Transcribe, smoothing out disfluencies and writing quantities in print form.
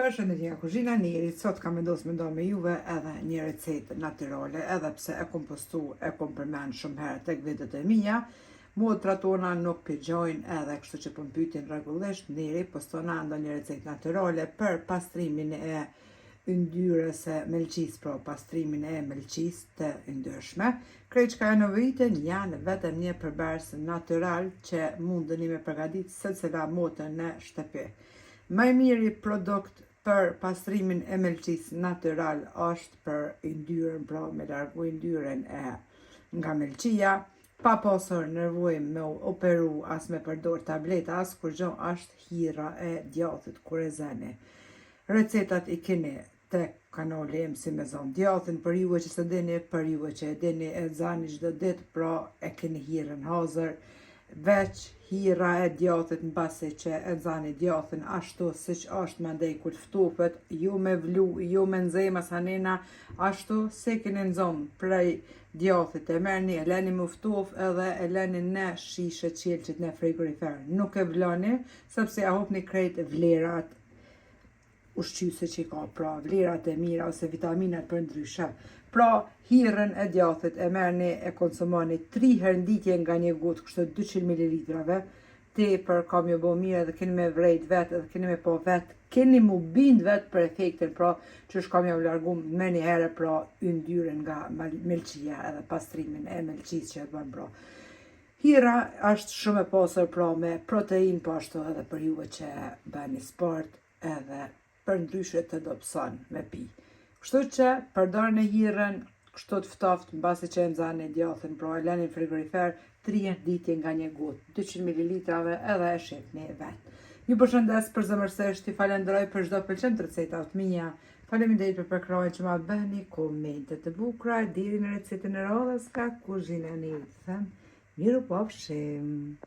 Përshëndetje nga kuzhina e Nerit, sot kam vendosur me juve edhe një recetë natyrale, edhe pse e kom postu, e kom përmend shumë herë tek videot e mia. Motrat tona nuk pigjojnë, edhe kështu që po më pyetin rregullisht, Neri poston ndonjë recetë natyrale për pastrimin e yndyrës së melçisë, pra pastrimin e melçisë të yndyrshme. Krejt çka në viten janë vetëm një përbërës natyral që mundeni me përgatitë secila motën në shtëpi. Më i miri produkt për pastrimin e melçisë natyral është për yndyrën, pra me largu yndyrën nga melçia, pa pasur nevojë me operu as me përdor tableta as kur gjë, është hira e djathit kur e zeni. Recetat i keni tek kanali im si me zon djathin, për juve që s'e dini, për juve që e dini e zani çdo ditë, pra e keni hirën hazër. Veç hira e djathit mbasi që e nxani djathin ashtu siç është mandej kur ftofet, ju me vlu, ju me nxema sanena, ashtu se keni nxon prej djathit, e merrni, e leni me ftof edhe e leni në shishe qelçit në frigorifer. Nuk e vloni sepse ja hopni krejt vlerat ushqyese që ka, pra vlerat e mira ose vitaminat për ndryshe. Pra hirën e djathit e merrni, e konsumoni 3 herë nditje nga një gotë, kështu 200 ml. Tepër kam ju bo mirë, edhe keni me vrejt vetë, edhe keni me po vetë, keni mu bind vetë për efektin, pra që shkam ju largu me një herë, pra yndyrën nga melçia edhe pastrimin e melçisë që e bën, pra. Hira është shumë e pasur, pra me protein, po ashtu edhe për juve që bëni sport, edhe për ndryshe të dobëson me pi. Kështu që përdorni hirën kështu të ftoftë, mbasi që e nxani djathin, pra e lani në frigorifer 3 herë nditje nga një gotë, 200 ml edhe e shihni vetë. Ju përshëndes përzemërsisht, i falenderoj për çdo pëlqim të recetat mia. Faleminderit për përkrahjen që ma bëni, komente të bukura deri në recetën e radhës nga kuzhina e Nerit. Miru pafshim.